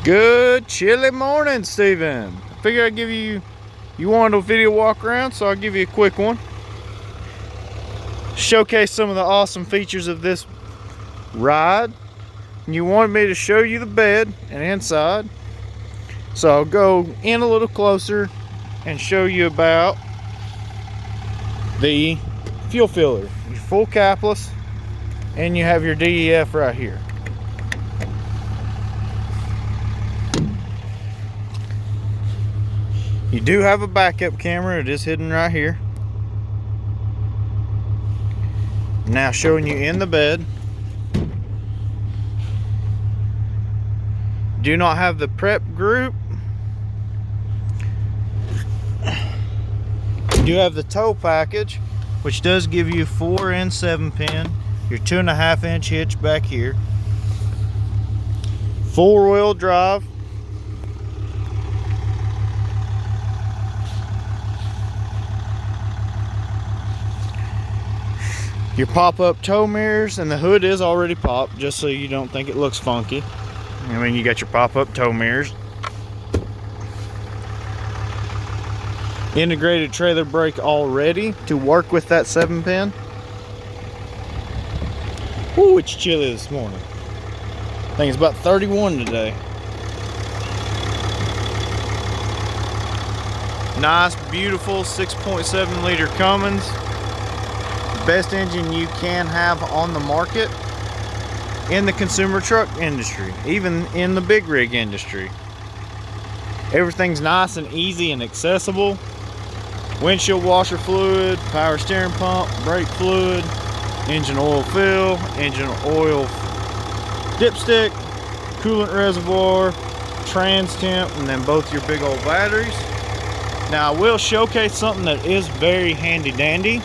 Good chilly morning, Steven. I figure I'd give you wanted a video walk around, so I'll give you a quick one. Showcase some of the awesome features of this ride. You wanted me to show you the bed and inside, so I'll go in a little closer and show you about the fuel filler. Your full capless, and you have your DEF right here. You do have a backup camera. It is hidden right here. Now showing you in the bed. Do not have the prep group. You do have the tow package, which does give you 4 and 7 pin. Your 2.5 inch hitch back here. 4-wheel drive. Your pop-up tow mirrors, and the hood is already popped, just so you don't think it looks funky. I mean, you got your pop-up tow mirrors. Integrated trailer brake already to work with that 7 pin. Ooh, it's chilly this morning. I think it's about 31 today. Nice, beautiful 6.7 liter Cummins. Best engine you can have on the market in the consumer truck industry, even in the big rig industry. Everything's nice and easy and accessible. Windshield washer fluid, power steering pump, brake fluid, engine oil fill, engine oil dipstick, coolant reservoir, trans temp, and then both your big old batteries. Now I will showcase something that is very handy dandy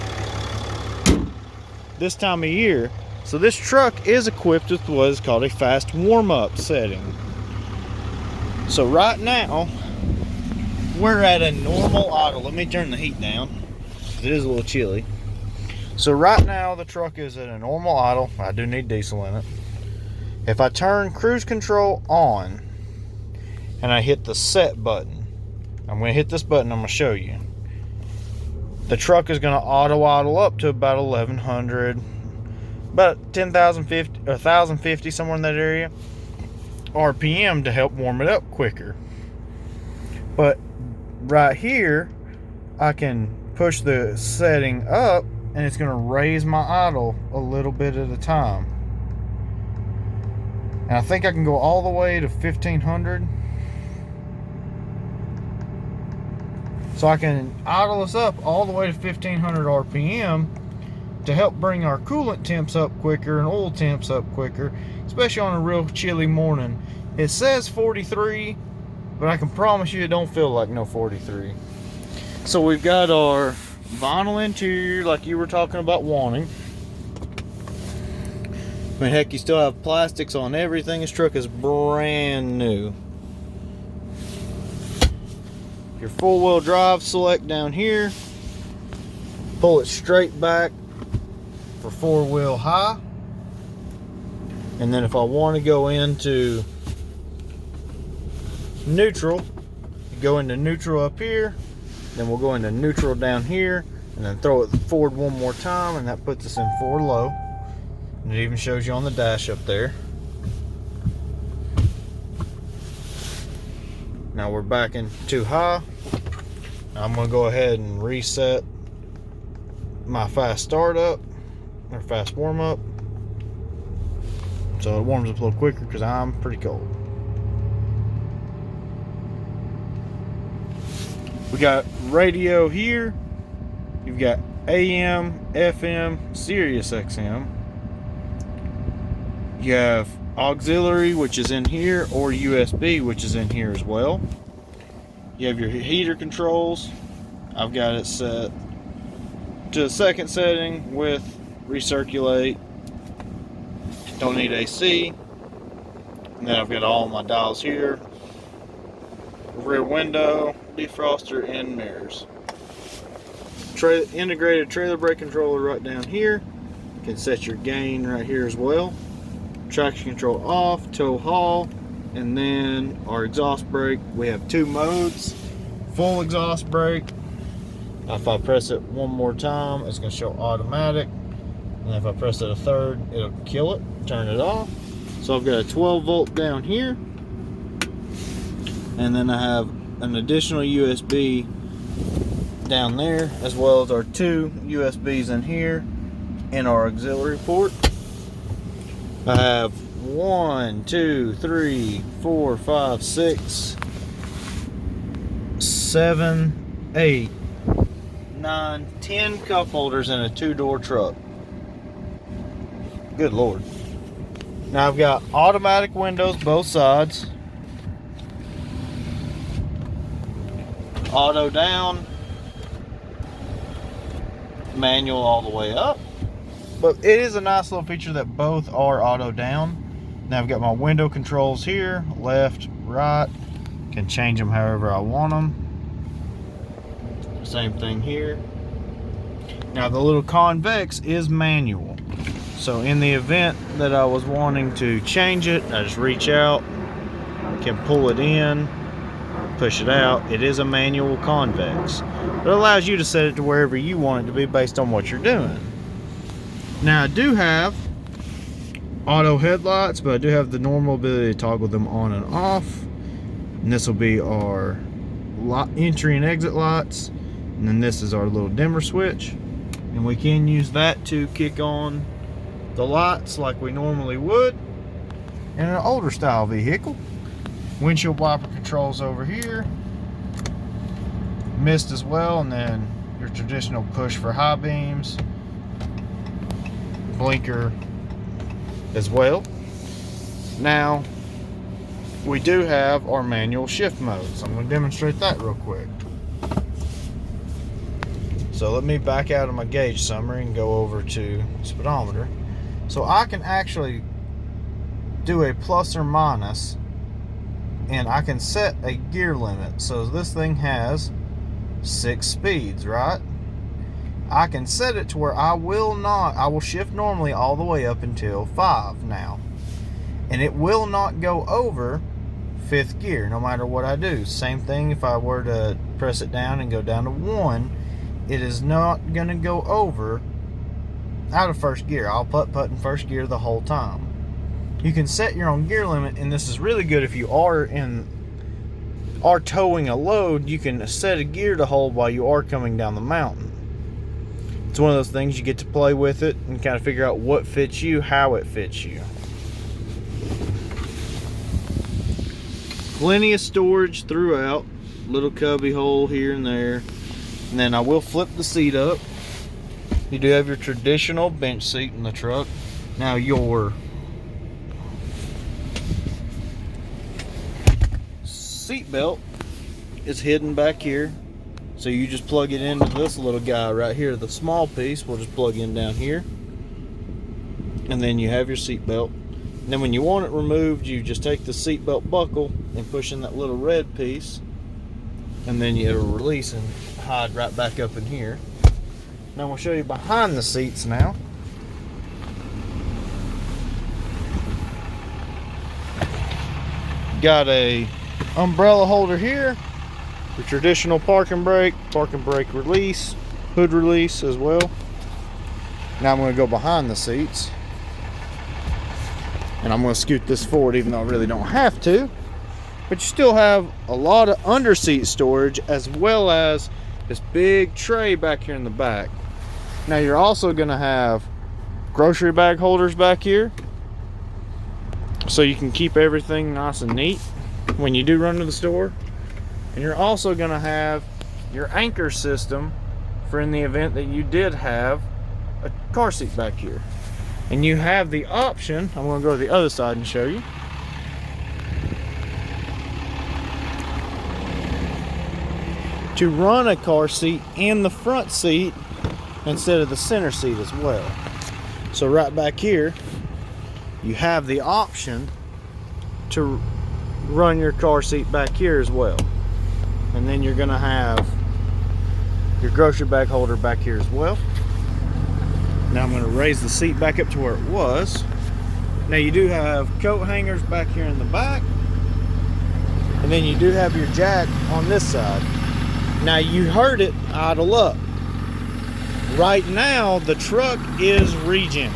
this time of year. So this truck is equipped with what is called a fast warm-up setting. So right now we're at a normal idle. Let me turn the heat down. It is a little chilly. So right now the truck is at a normal idle. I do need diesel in it. If I turn cruise control on and I hit the set button, I'm going to hit this button. I'm going to show you. The truck is going to auto idle up to about 1100, about 10,050 or 1,050, somewhere in that area, RPM, to help warm it up quicker. But right here, I can push the setting up, and it's going to raise my idle a little bit at a time. And I think I can go all the way to 1,500. So I can idle us up all the way to 1,500 RPM to help bring our coolant temps up quicker and oil temps up quicker, especially on a real chilly morning. It says 43, but I can promise you it don't feel like no 43. So we've got our vinyl interior like you were talking about wanting. I mean, heck, you still have plastics on everything. This truck is brand new. Your 4-wheel drive select down here. Pull it straight back for 4-wheel high. And then if I want to go into neutral, go into neutral up here. Then we'll go into neutral down here. And then throw it forward one more time. And that puts us in 4 low. And it even shows you on the dash up there. Now we're back in too high. I'm going to go ahead and reset my fast startup or fast warm up so it warms up a little quicker because I'm pretty cold. We got radio here. You've got AM, FM, Sirius XM. You have auxiliary, which is in here, or USB, which is in here as well. You have your heater controls. I've got it set to the second setting with recirculate. Don't need AC. And then I've got all my dials here. Rear window, defroster, and mirrors. Integrated trailer brake controller right down here. You can set your gain right here as well. Traction control off, tow haul, And then our exhaust brake, we have 2 modes. Full exhaust brake. If I press it one more time, it's going to show automatic. And if I press it a third, it'll kill it, turn it off. So I've got a 12 volt down here. And then I have an additional USB down there, as well as our 2 USBs in here and our auxiliary port. I have 1, 2, 3, 4, 5, 6, 7, 8, 9, 10 cup holders in a 2-door truck. Good Lord. Now I've got automatic windows both sides. Auto down. Manual all the way up. But it is a nice little feature that both are auto down. Now I've got my window controls here, left, right. Can change them however I want them. Same thing here. Now the little convex is manual. So in the event that I was wanting to change it, I just reach out, can pull it in, push it out. It is a manual convex. It allows you to set it to wherever you want it to be based on what you're doing. Now I do have auto headlights, but I do have the normal ability to toggle them on and off. And this will be our entry and exit lights. And then this is our little dimmer switch. And we can use that to kick on the lights like we normally would in an older style vehicle. Windshield wiper controls over here. Mist as well, and then your traditional push for high beams. Blinker as well. Now we do have our manual shift mode, so I'm going to demonstrate that real quick. So let me back out of my gauge summary and go over to speedometer. So I can actually do a plus or minus, and I can set a gear limit. So this thing has 6 speeds, right? I can set it to where I will shift normally all the way up until 5 now. And it will not go over 5th gear no matter what I do. Same thing if I were to press it down and go down to 1, it is not going to go over out of 1st gear. I'll putt in 1st gear the whole time. You can set your own gear limit, and this is really good if you are towing a load. You can set a gear to hold while you are coming down the mountain. It's one of those things you get to play with it and kind of figure out what fits you, how it fits you. Plenty of storage throughout. Little cubby hole here and there. And then I will flip the seat up. You do have your traditional bench seat in the truck. Now your seat belt is hidden back here. So you just plug it into this little guy right here. The small piece will just plug in down here. And then you have your seat belt. And then when you want it removed, you just take the seat belt buckle and push in that little red piece. And then it'll release and hide right back up in here. Now we'll show you behind the seats now. Got a umbrella holder here. The traditional parking brake release, hood release as well. Now I'm going to go behind the seats. And I'm going to scoot this forward even though I really don't have to. But you still have a lot of under seat storage as well as this big tray back here in the back. Now you're also going to have grocery bag holders back here. So you can keep everything nice and neat when you do run to the store. And you're also going to have your anchor system for in the event that you did have a car seat back here. And you have the option, I'm going to go to the other side and show you. To run a car seat in the front seat instead of the center seat as well. So right back here, you have the option to run your car seat back here as well. And then you're going to have your grocery bag holder back here as well. Now I'm going to raise the seat back up to where it was. Now you do have coat hangers back here in the back. and then you do have your jack on this side. Now you heard it idle up. Right now the truck is regenning.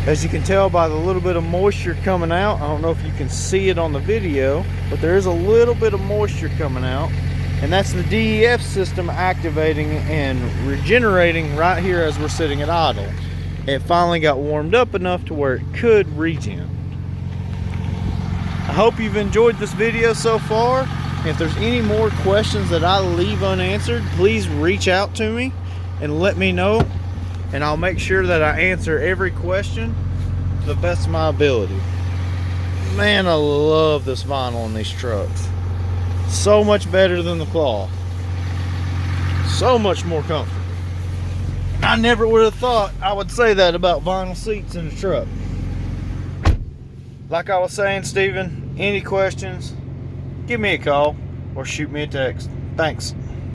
As you can tell by the little bit of moisture coming out, I don't know if you can see it on the video, but there is a little bit of moisture coming out, and that's the DEF system activating and regenerating right here as we're sitting at idle. It finally got warmed up enough to where it could regen. I hope you've enjoyed this video so far. If there's any more questions that I leave unanswered, please reach out to me and let me know, and I'll make sure that I answer every question to the best of my ability. Man, I love this vinyl in these trucks. So much better than the cloth. So much more comfortable. I never would have thought I would say that about vinyl seats in a truck. Like I was saying, Steven, any questions, give me a call or shoot me a text. Thanks.